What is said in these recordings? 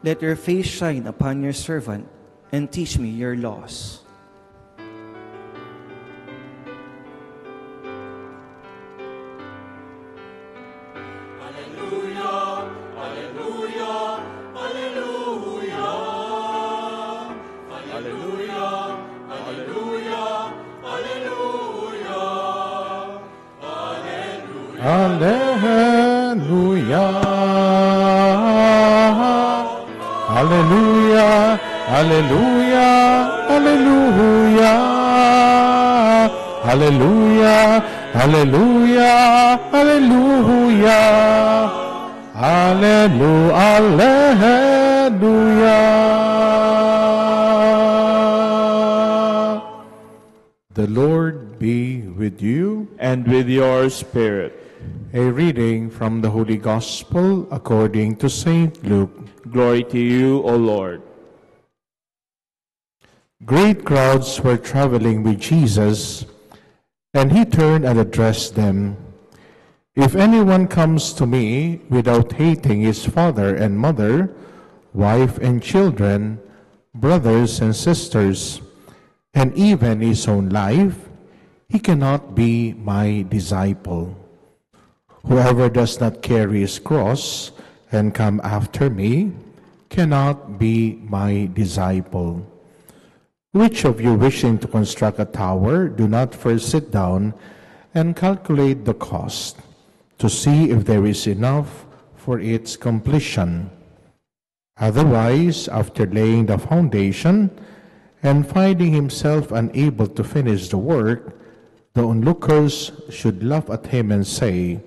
Let your face shine upon your servant, and teach me your laws. Hallelujah. Hallelujah. Hallelujah. Hallelujah. Hallelujah. Hallelujah. Hallelujah. Hallelujah. The Lord be with you. And with your spirit. A reading from the Holy Gospel according to St. Luke. Glory to you, O Lord. Great crowds were traveling with Jesus, and he turned and addressed them. If anyone comes to me without hating his father and mother, wife and children, brothers and sisters, and even his own life, he cannot be my disciple. Whoever does not carry his cross and come after me cannot be my disciple. Which of you wishing to construct a tower, do not first sit down and calculate the cost to see if there is enough for its completion? Otherwise, after laying the foundation and finding himself unable to finish the work, the onlookers should laugh at him and say,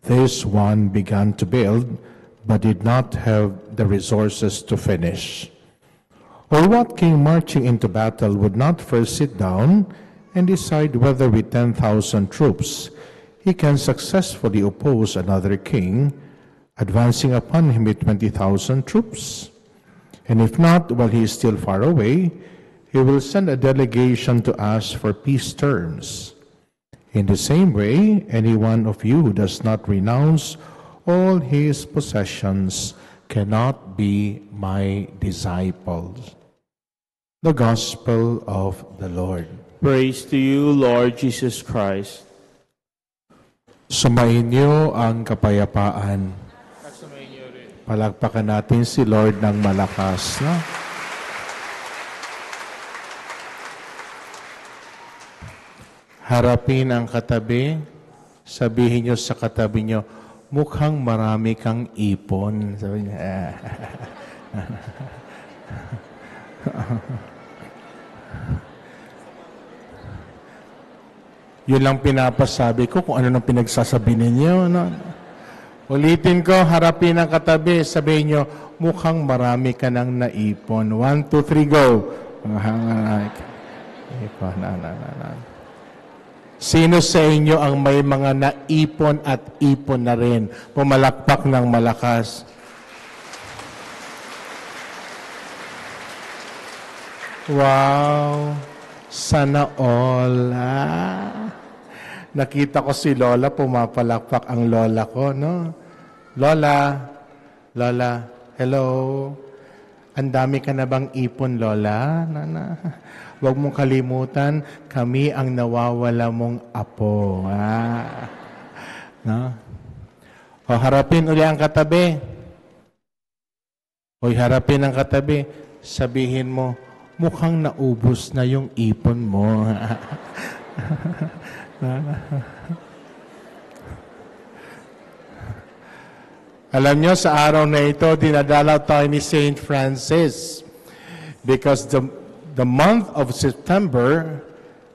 "This one began to build, but did not have the resources to finish." Or what king marching into battle would not first sit down and decide whether with 10,000 troops he can successfully oppose another king, advancing upon him with 20,000 troops? And if not, while he is still far away, he will send a delegation to ask for peace terms. In the same way, any one of you who does not renounce all his possessions cannot be my disciples. The Gospel of the Lord. Praise to you, Lord Jesus Christ. Sumainyo ang kapayapaan. Palakpakan natin si Lord ng malakas. No? Harapin ang katabi, sabihin nyo sa katabi nyo, mukhang marami kang ipon. Sabi niya, yun lang pinapasabi ko kung ano nang pinagsasabi ninyo. No? Ulitin ko, harapin ang katabi, sabihin nyo, mukhang marami ka nang naipon. 1, 2, 3, go. Ipon, Sino sa inyo ang may mga naipon at ipon na rin? Pumalakpak ng malakas. Wow! Sana all. Nakita ko si Lola, pumapalakpak ang lola ko, no? Lola, hello. Ang dami ka na bang ipon, Lola? Huwag mong kalimutan, kami ang nawawala mong apo. No? O, harapin uli ang katabi. O, harapin ang katabi. Sabihin mo, mukhang naubos na yung ipon mo. Alam nyo, sa araw na ito, dinadalaw tayo ni Saint Francis because the month of September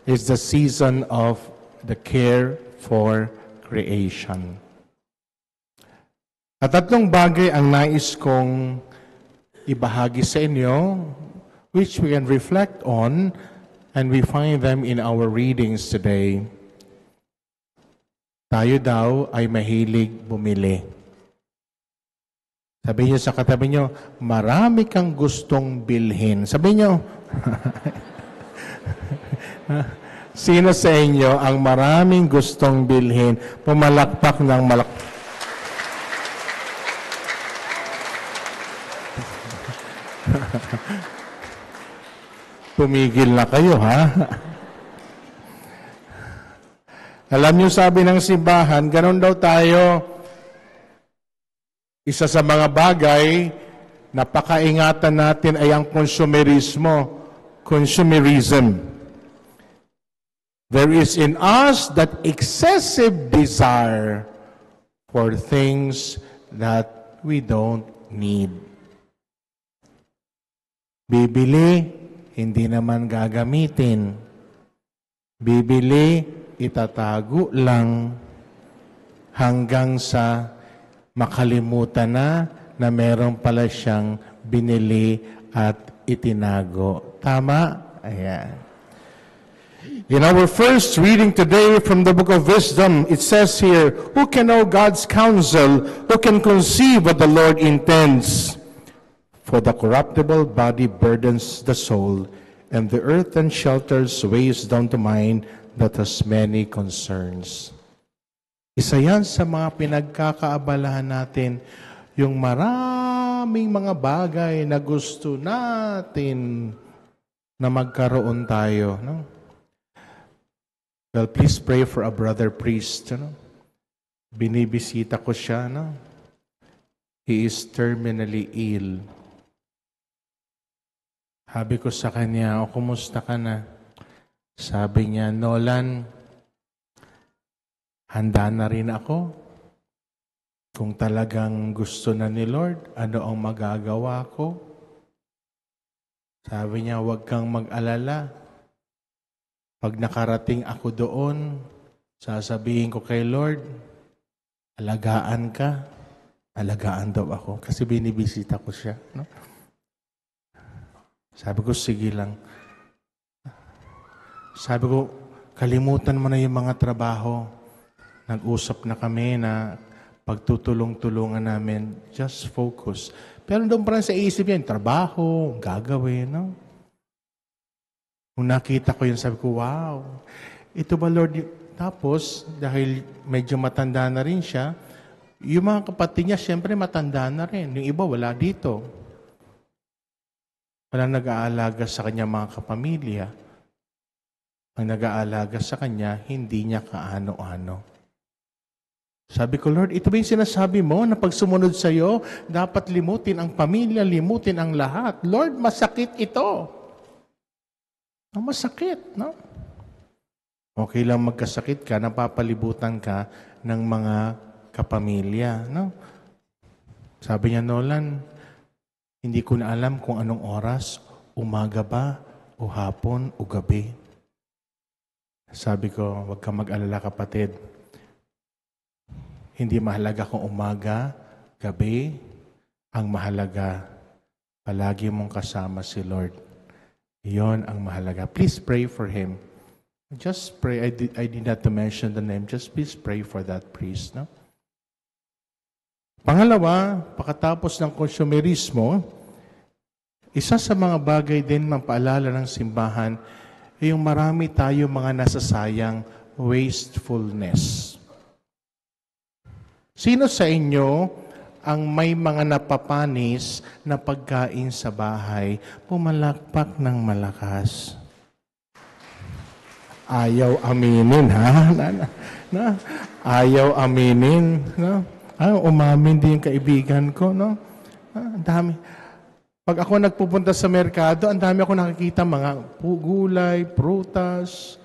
is the season of the care for creation. At tatlong bagay ang nais kong ibahagi sa inyo, which we can reflect on, and we find them in our readings today. Tayo daw ay mahilig bumili. Sabi niyo sa katabi niyo, marami kang gustong bilhin. Sabi niyo, sino sa inyo ang maraming gustong bilhin? Pumalakpak ng Tumigil na kayo, ha? Alam niyo, sabi ng simbahan, ganun daw tayo. Isa sa mga bagay na pakaingatan natin ay ang consumerism. There is in us that excessive desire for things that we don't need. Bibili, hindi naman gagamitin. Bibili, itatago lang hanggang sa makalimutan na meron pala siyang binili at itinago. Tama? Ayan. In our first reading today from the book of Wisdom, it says here, who can know God's counsel? Who can conceive what the Lord intends? For the corruptible body burdens the soul, and the earth and shelters weighs down the mind that has many concerns. Isa yan sa mga pinagkakaabalahan natin, yung maraming mga bagay na gusto natin na magkaroon tayo. No? Well, please pray for a brother priest. No? Binibisita ko siya. No? He is terminally ill. Sabi ko sa kanya, kumusta ka na? Sabi niya, Nolan, handa na rin ako. Kung talagang gusto na ni Lord, ano ang magagawa ko? Sabi niya, huwag kang mag-alala. Pag nakarating ako doon, sasabihin ko kay Lord, alagaan ka. Alagaan daw ako. Kasi binibisita ko siya. No? Sabi ko, sige lang. Sabi ko, kalimutan mo na yung mga trabaho. Nag-usap na kami na pagtutulong-tulungan namin. Just focus. Pero doon pa rin sa isip yan, trabaho, gagawin, no? Kung nakita ko yun, sabi ko, wow. Ito ba, Lord? Tapos, dahil medyo matanda na rin siya, yung mga kapatid niya, siyempre matanda na rin. Yung iba, wala dito. Walang nag-aalaga sa kanya mga kapamilya. Ang nag-aalaga sa kanya, hindi niya kaano-ano. Sabi ko, Lord, ito ba yung sinasabi mo na pag sumunod sa iyo, dapat limutin ang pamilya, limutin ang lahat. Lord, masakit ito. Masakit, no? Okay lang magkasakit ka, napapalibutan ka ng mga kapamilya, no? Sabi niya, Nolan, hindi ko na alam kung anong oras, umaga ba, o hapon, o gabi. Sabi ko, huwag kang mag-alala kapatid. Hindi mahalaga kung umaga, gabi. Ang mahalaga, palagi mong kasama si Lord. Iyon ang mahalaga. Please pray for him. Just pray. I did not to mention the name. Just please pray for that priest. No? Pangalawa, pagkatapos ng konsumerismo, isa sa mga bagay din mapaalala ng simbahan ay yung marami tayo mga nasasayang wastefulness. Sino sa inyo ang may mga napapanis na pagkain sa bahay, pumalakpak ng malakas? Ayaw aminin, ha? Ayaw aminin, no? Umamin din yung kaibigan ko, no? Ang dami. Pag ako nagpupunta sa merkado, ang dami ako nakikita mga gulay, prutas.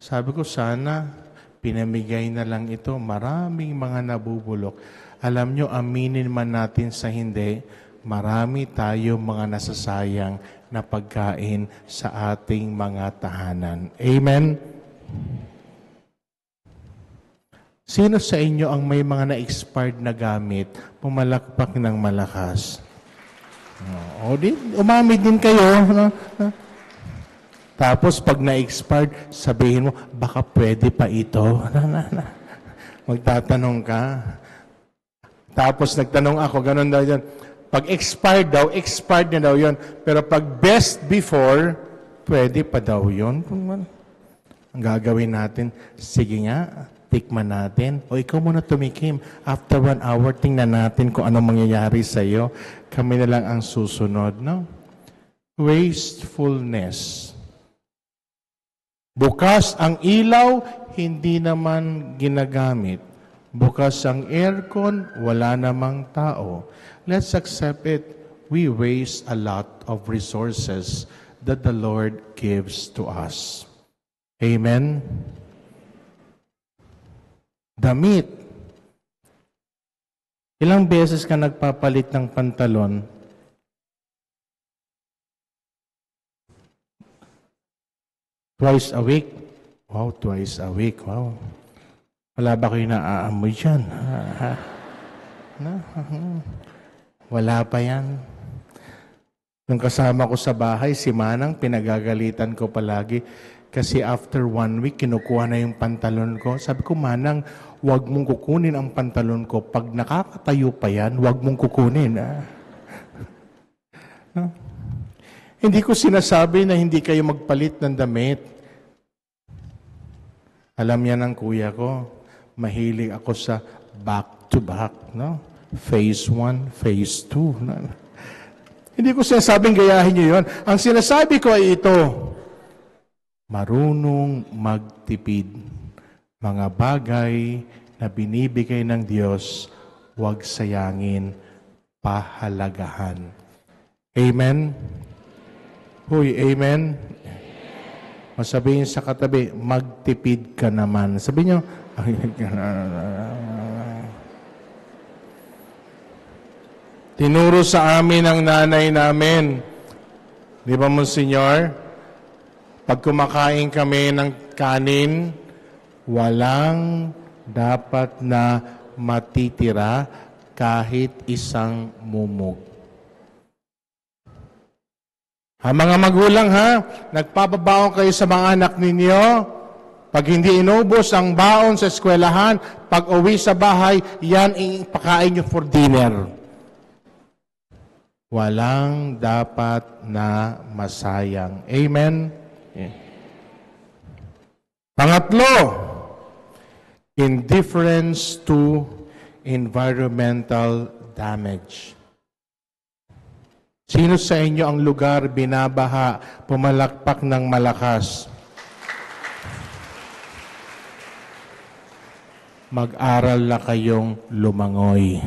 Sabi ko, sana pinamigay na lang ito. Maraming mga nabubulok. Alam nyo, aminin man natin sa hindi, marami tayo mga nasasayang na pagkain sa ating mga tahanan. Amen? Sino sa inyo ang may mga na-expired na gamit, pumalakpak ng malakas? Umamid din kayo. No? Tapos pag na-expired, sabihin mo, baka pwede pa ito. Magtatanong ka. Tapos nagtanong ako, ganun daw yan. Pag expired na daw yun. Pero pag best before, pwede pa daw yun. Ang gagawin natin, sige nga, tikman natin. O ikaw muna tumikim. After 1 hour, tingnan natin kung anong mangyayari sa iyo. Kami na lang ang susunod, no? wastefulness. Bukas ang ilaw, hindi naman ginagamit. Bukas ang aircon, wala namang tao. Let's accept it. We waste a lot of resources that the Lord gives to us. Amen? Damit. Ilang beses ka nagpapalit ng pantalon? Twice a week? Wow, twice a week. Wow. Wala ba kayo naaamoy dyan? Wala pa yan. Nung kasama ko sa bahay, si Manang, pinagagalitan ko palagi. Kasi after 1 week, kinukuha na yung pantalon ko. Sabi ko, Manang, huwag mong kukunin ang pantalon ko. Pag nakakatayo pa yan, huwag mong kukunin. No? Hindi ko sinasabi na hindi kayo magpalit ng damit. Alam niya ng kuya ko, mahilig ako sa back-to-back. No? Phase 1, phase 2. No? Hindi ko sinasabing gayahin niyo yun. Ang sinasabi ko ay ito, marunong magtipid. Mga bagay na binibigay ng Diyos, huwag sayangin, pahalagahan. Amen? Huy, amen? Masabihin sa katabi, magtipid ka naman. Sabi niyo, tinuro sa amin ang nanay namin. Di ba, Monsignor? Pag kumakain kami ng kanin, walang dapat na matitira kahit isang mumog. Mga magulang nagpapabaon kayo sa mga anak ninyo. Pag hindi inubos ang baon sa eskwelahan, pag uwi sa bahay, yan ipakain nyo for dinner. Walang dapat na masayang. Amen? Pangatlo, indifference to environmental damage. Sino sa inyo ang lugar binabaha, pumalakpak ng malakas? Mag-aral na kayong lumangoy.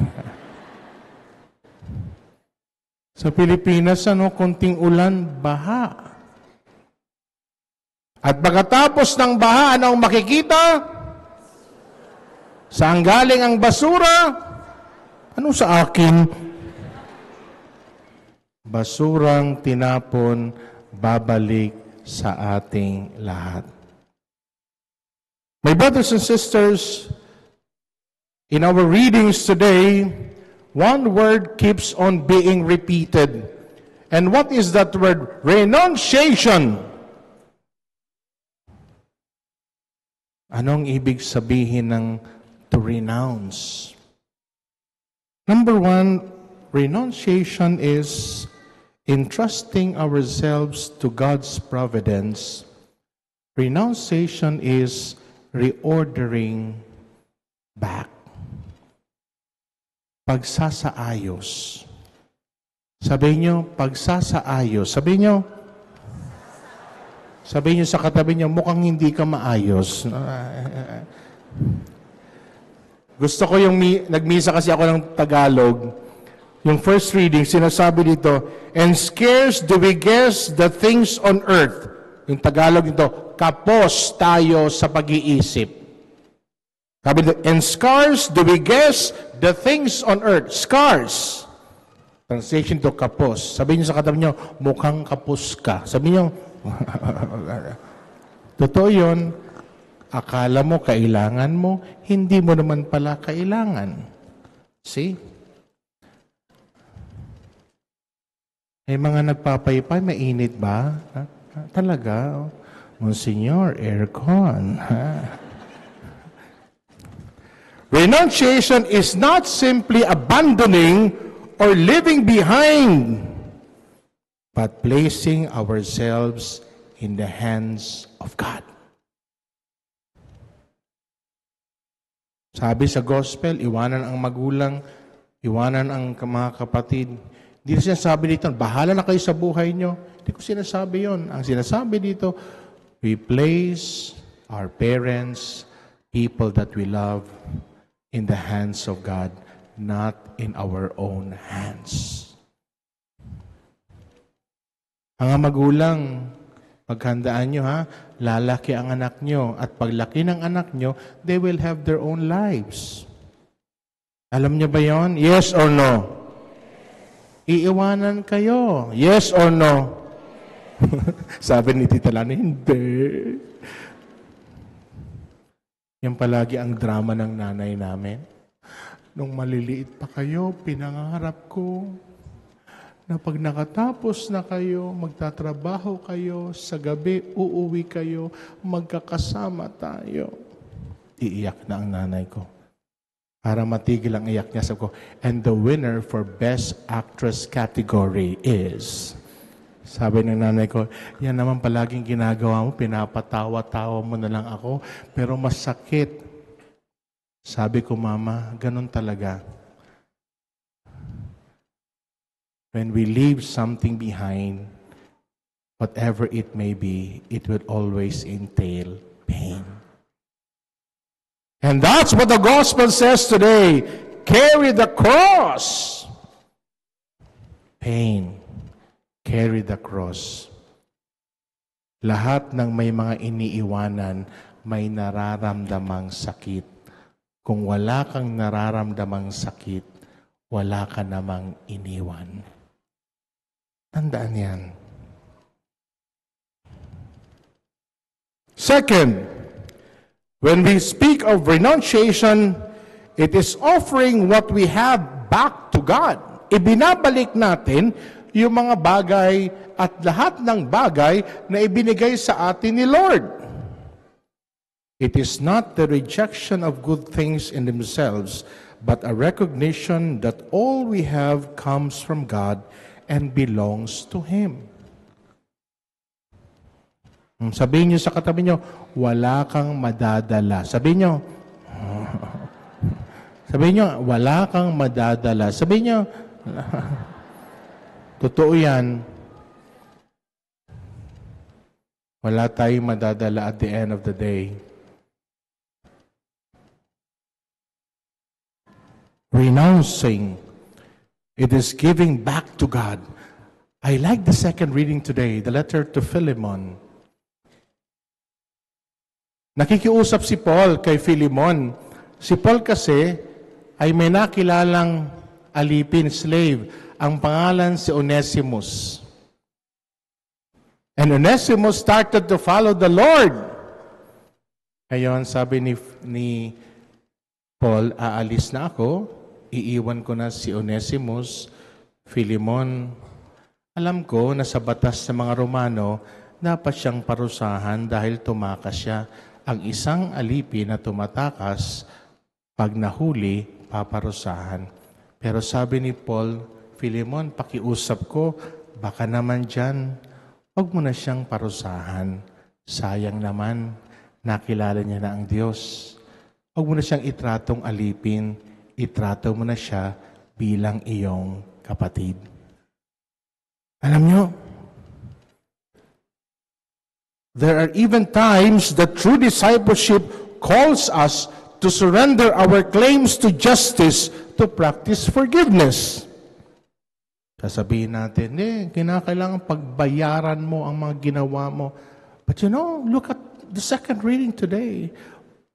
Sa Pilipinas, konting ulan, baha. At pagkatapos ng baha, ano ang makikita? Saan galing ang basura? Ano sa akin? Basurang tinapon, babalik sa ating lahat. My brothers and sisters, in our readings today, one word keeps on being repeated. And what is that word? Renunciation. Anong ibig sabihin ng to renounce? Number one, renunciation is entrusting ourselves to God's providence. Renunciation is reordering back. Pagsasaayos. Sabihin nyo, pagsasaayos. Sabihin nyo sa katabi nyo, mukhang hindi ka maayos. Gusto ko yung, nagmisa kasi ako ng Tagalog. Yung first reading, sinasabi dito, and scarce do we guess the things on earth. Yung Tagalog nito, kapos tayo sa pag-iisip. Sabi dito, and scarce do we guess the things on earth. Scarce. Translation to kapos. Sabi niyo sa katabi niyo, mukhang kapos ka. Sabi niyo, totoo yun. Akala mo, kailangan mo, hindi mo naman pala kailangan. See? May mga nagpapaypay, mainit ba? Talaga? Monsignor, aircon. Renunciation is not simply abandoning or leaving behind, but placing ourselves in the hands of God. Sabi sa gospel, iwanan ang magulang, iwanan ang mga kapatid, Hindi na sinasabi dito, bahala na kayo sa buhay nyo. Hindi ko sinasabi yon. Ang sinasabi dito, we place our parents, people that we love, in the hands of God, not in our own hands. Mga magulang, paghandaan nyo ha, lalaki ang anak nyo, at paglaki ng anak nyo, they will have their own lives. Alam nyo ba yon? Yes or no? Iiwanan kayo. Yes or no? Sabi ni Tita Lani, hindi. Yan palagi ang drama ng nanay namin. Nung maliliit pa kayo, pinangarap ko na pag nakatapos na kayo, magtatrabaho kayo, sa gabi, uuwi kayo, magkakasama tayo. Iiyak na ang nanay ko. Para matigil ang iyak niya, sabi ko, and the winner for Best Actress category is... Sabi ng nanay ko, yan naman palaging ginagawa mo, pinapatawa-tawa mo na lang ako, pero masakit. Sabi ko, Mama, ganun talaga. When we leave something behind, whatever it may be, it will always entail pain. And that's what the gospel says today. Carry the cross. Pain. Carry the cross. Lahat ng may mga iniiwanan, may nararamdamang sakit. Kung wala kang nararamdamang sakit, wala ka namang iniwan. Tandaan yan. Second, when we speak of renunciation, it is offering what we have back to God. Ibinabalik natin yung mga bagay at lahat ng bagay na ibinigay sa atin ni Lord. It is not the rejection of good things in themselves, but a recognition that all we have comes from God and belongs to Him. Sabihin niyo sa katabi niyo, wala kang madadala. Sabihin niyo, wala kang madadala. Sabihin niyo, totoo yan. Wala tayong madadala at the end of the day. Renouncing, it is giving back to God. I like the second reading today, the letter to Philemon. Nakikiusap si Paul kay Philemon. Si Paul kasi ay may nakilalang alipin, slave. Ang pangalan si Onesimus. And Onesimus started to follow the Lord. Ngayon, sabi ni Paul, aalis na ako, iiwan ko na si Onesimus. Philemon, alam ko na sa batas ng mga Romano, dapat siyang parusahan dahil tumakas siya. Ang isang alipin na tumatakas, pag nahuli, paparusahan. Pero sabi ni Paul, Philemon, pakiusap ko, baka naman dyan, huwag mo na siyang parusahan. Sayang naman, nakilala niya na ang Diyos. Huwag mo na siyang itratong alipin, itrato mo na siya bilang iyong kapatid. Alam niyo, there are even times that true discipleship calls us to surrender our claims to justice to practice forgiveness. Sasabihin natin, kinakailangan pagbayaran mo ang mga ginawa mo. But you know, look at the second reading today.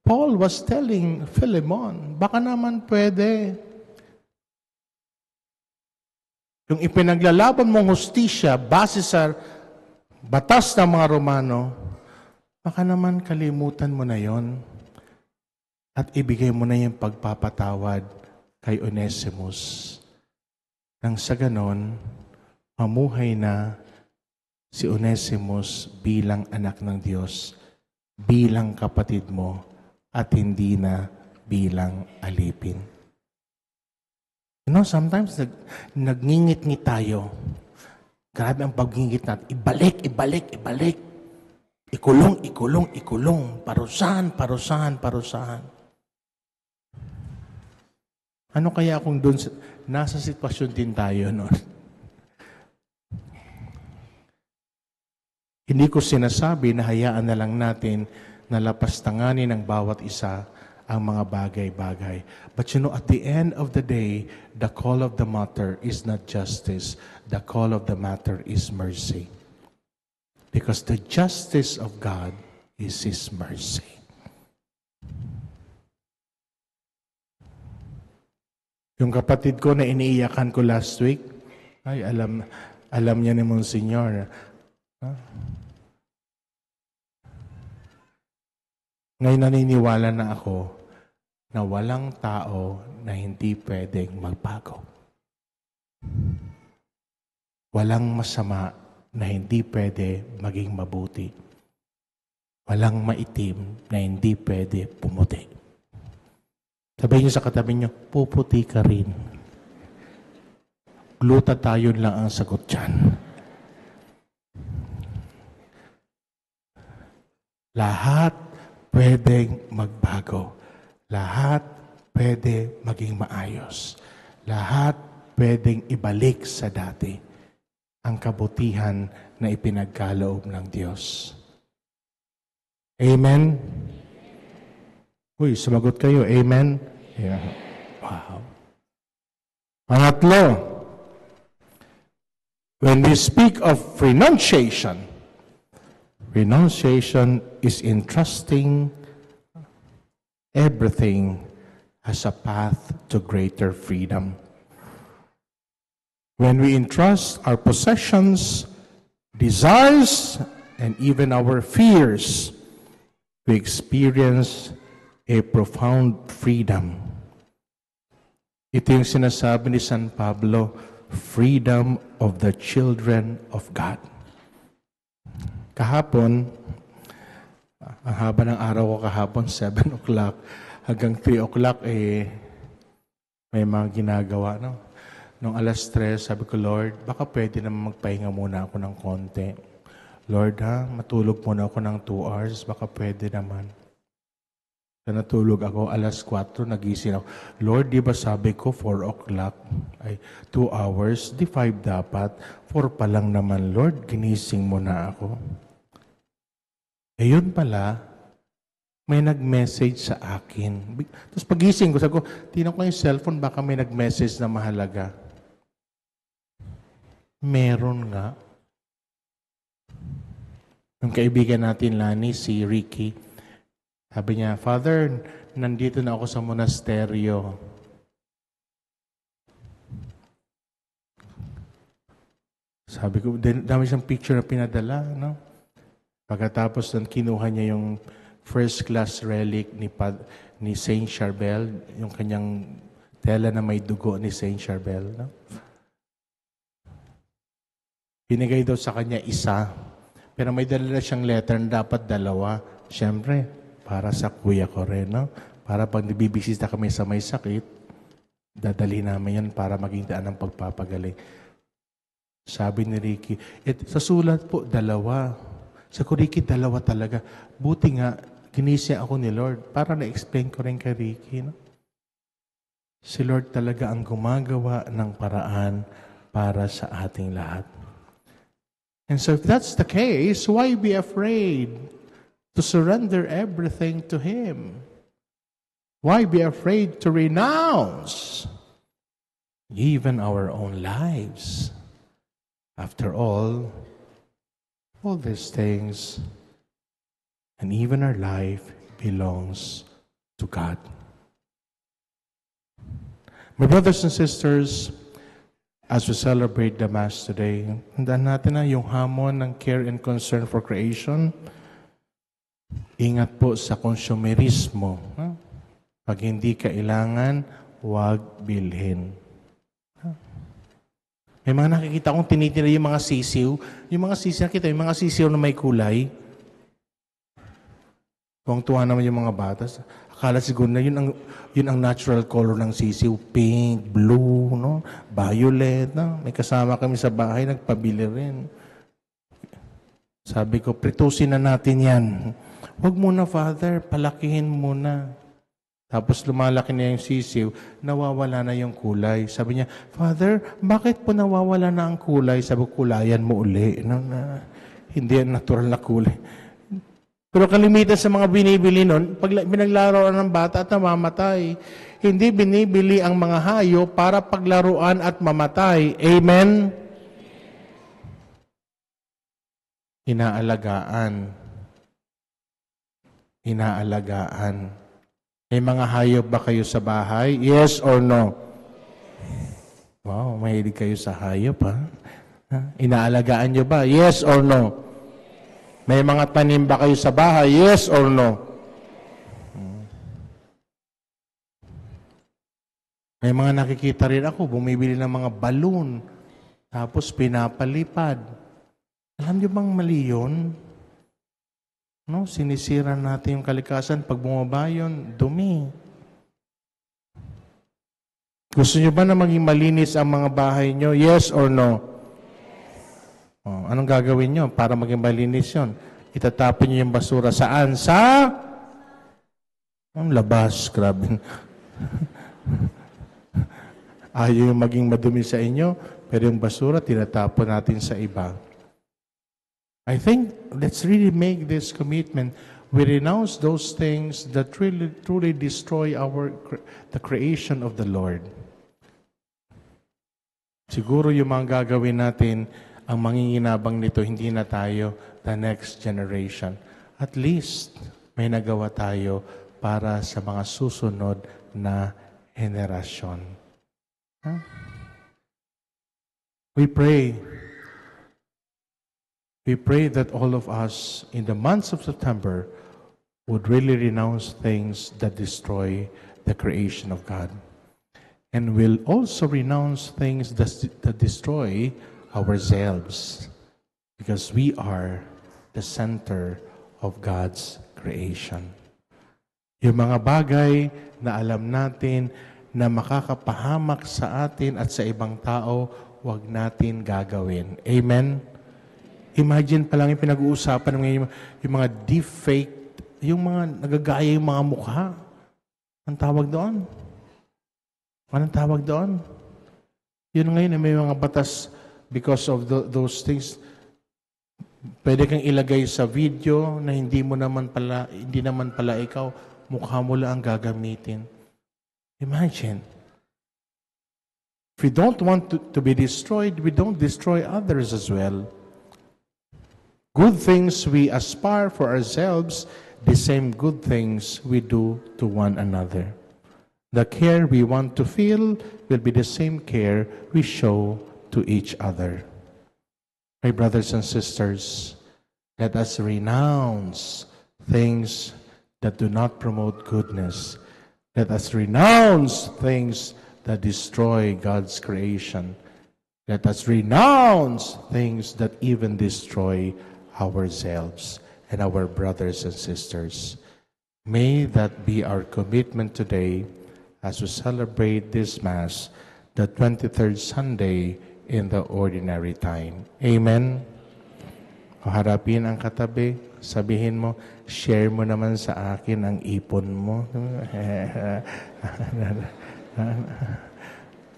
Paul was telling Philemon, baka naman pwede. Yung ipinaglalaban mong hustisya base sa batas ng mga Romano, baka naman kalimutan mo na yon at ibigay mo na yung pagpapatawad kay Onesimus. Nang sa ganon, mamuhay na si Onesimus bilang anak ng Diyos, bilang kapatid mo, at hindi na bilang alipin. You know, sometimes nagngingit-ngit tayo. Grabe ang pagngingit natin. Ibalik. Ikulong. Parusahan. Ano kaya kung doon, nasa sitwasyon din tayo noon? Hindi ko sinasabi na hayaan na lang natin na lapastanganin ng bawat isa ang mga bagay-bagay. But at the end of the day, the call of the matter is not justice. The call of the matter is mercy. Because the justice of God is His mercy. Yung kapatid ko na iniiyakan ko last week, ay alam niya ni Monsignor. Ngayon naniniwala na ako na walang tao na hindi pwedeng magbago. Walang masama na hindi pwede maging mabuti. Walang maitim na hindi pwede pumuti. Sabihin niyo sa katabi niyo, puputi ka rin. Glutathione lang ang sagot dyan. Lahat pwedeng magbago. Lahat pwede maging maayos. Lahat pwedeng ibalik sa dati ang kabutihan na ipinagkaloob ng Diyos. Amen? Uy, sumagot kayo. Amen? Yeah. Wow. Pangatlo, when we speak of renunciation is entrusting everything as a path to greater freedom. When we entrust our possessions, desires, and even our fears, we experience a profound freedom. Ito yung sinasabi ni San Pablo, freedom of the children of God. Kahapon, ang haba ng araw ko kahapon, 7 o'clock, hanggang 3 o'clock, may mga ginagawa, no? Nung 3:00, sabi ko, Lord, baka pwede naman magpahinga muna ako ng konti. Lord, matulog muna ako ng 2 hours, baka pwede naman. So, natulog ako, 4:00, nagising ako. Lord, di ba sabi ko 4 o'clock? Ay, 2 hours, di 5 dapat. 4 pa lang naman, Lord, ginising mo na ako. Yun pala, may nag-message sa akin. Tapos pagising ko, sabi ko, tinan ko yung cellphone, baka may nag-message na mahalaga. Meron nga. Yung kaibigan natin, Lani, si Ricky, sabi niya, Father, nandito na ako sa monasteryo. Sabi ko, dami siyang picture na pinadala, no? Pagkatapos nun, kinuha niya yung first class relic ni Saint Charbel, yung kanyang tela na may dugo ni Saint Charbel, no? Binigay daw sa kanya isa, pero may dala siyang letter na dapat 2. Siyempre, para sa kuya ko rin, no? Para pag nabibisita kami sa may sakit, dadali namin yan para maging daan ng pagpapagaling. Sabi ni Ricky, sa sulat po, 2. Sa ko, Ricky, 2 talaga. Buti nga, ginisya ako ni Lord para na-explain ko rin kay Ricky, no? Si Lord talaga ang gumagawa ng paraan para sa ating lahat. And so if that's the case, why be afraid to surrender everything to Him? Why be afraid to renounce even our own lives? After all these things and even our life belongs to God. My brothers and sisters, as we celebrate the Mass today, handaan natin na yung hamon ng care and concern for creation. Ingat po sa konsumerismo. Pag hindi kailangan, huwag bilhin. May mga nakikita akong tinitira yung mga sisiw. Yung mga sisiw, nakita yung mga sisiw na may kulay. Kung tuwa naman yung mga bata, akala siguro na yun ang natural color ng sisiw. Pink, blue, no? Violet. No? May kasama kami sa bahay, nagpabili rin. Sabi ko, pritusin na natin yan. Huwag muna, Father, palakihin muna. Tapos lumalaki na yung sisiw, nawawala na yung kulay. Sabi niya, Father, bakit po nawawala na ang kulay? Sabi ko, kulayan mo uli. Hindi yan natural na kulay. Pero kalimitan sa mga binibili nun, pag binaglaruan ng bata at namamatay, hindi binibili ang mga hayop para paglaruan at mamatay. Amen? Inaalagaan. Inaalagaan. May mga hayop ba kayo sa bahay? Yes or no? Wow, mahilig kayo sa hayop, ha? Inaalagaan nyo ba? Yes or no? May mga tanim ba kayo sa bahay? Yes or no? May mga nakikita rin ako, bumibili ng mga balloon, tapos pinapalipad. Alam niyo bang mali yun? No, sinisira natin yung kalikasan. Pag bumaba yun, dumi. Gusto niyo ba na maging malinis ang mga bahay niyo? Yes or no? Oh, anong gagawin nyo para maging malinis yun? Itatapin nyo yung basura saan? Sa? Ang labas, grabe. Ayaw yung maging madumi sa inyo, pero yung basura, tinatapon natin sa iba. I think, let's really make this commitment. We renounce those things that really, truly destroy the creation of the Lord. Siguro yung mga gagawin natin, ang manginginabang nito, hindi na tayo the next generation. At least, may nagawa tayo para sa mga susunod na henerasyon. Huh? We pray that all of us in the months of September would really renounce things that destroy the creation of God. And will also renounce things that destroy ourselves, because we are the center of God's creation. Yung mga bagay na alam natin na makakapahamak sa atin at sa ibang tao, huwag natin gagawin. Amen? Imagine pa lang yung pinag-uusapan ng yung mga deepfake, yung mga nagagaya yung mga mukha. Anong tawag doon? Anong tawag doon? Yun ngayon, may mga batas. Because of those things, pwede kang ilagay sa video na hindi naman pala ikaw, mukha mo lang ang gagamitin. Imagine. If we don't want to be destroyed, we don't destroy others as well. Good things we aspire for ourselves, the same good things we do to one another. The care we want to feel will be the same care we show to each other. My brothers and sisters, let us renounce things that do not promote goodness. Let us renounce things that destroy God's creation. Let us renounce things that even destroy ourselves and our brothers and sisters. May that be our commitment today as we celebrate this Mass, the 23rd Sunday in the ordinary time. Amen? O harapin ang katabi, sabihin mo, share mo naman sa akin ang ipon mo.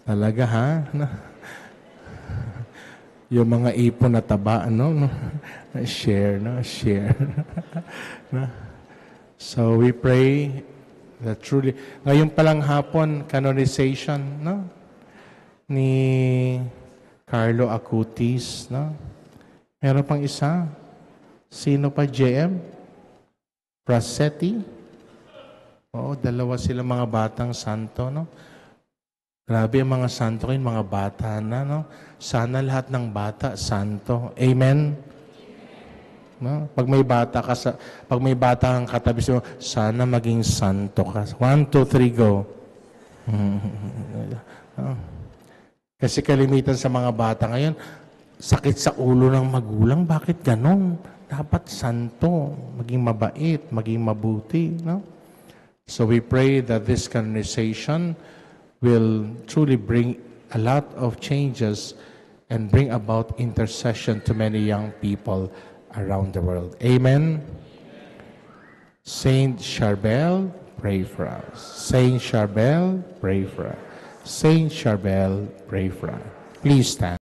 Talaga, ha? Yung mga ipon na taba, no? Share, no? Share. So we pray that truly, ngayon palang hapon, canonization, no? Ni Carlo Acutis, no? Meron pang isa. Sino pa, JM? Prasetti? Oo, dalawa sila mga batang santo, no? Grabe ang mga santo ngayon, mga bata na, no? Sana lahat ng bata, santo. Amen? No? Pag may bata kang katabi mo, sana maging santo ka. 1, 2, 3, go. Kasi kalimitan sa mga bata ngayon, sakit sa ulo ng magulang. Bakit ganon? Dapat santo, maging mabait, maging mabuti. No? So we pray that this canonization will truly bring a lot of changes and bring about intercession to many young people around the world. Amen? Saint Charbel, pray for us. Saint Charbel, pray for us. Saint Charbel, pray for us. Please stand.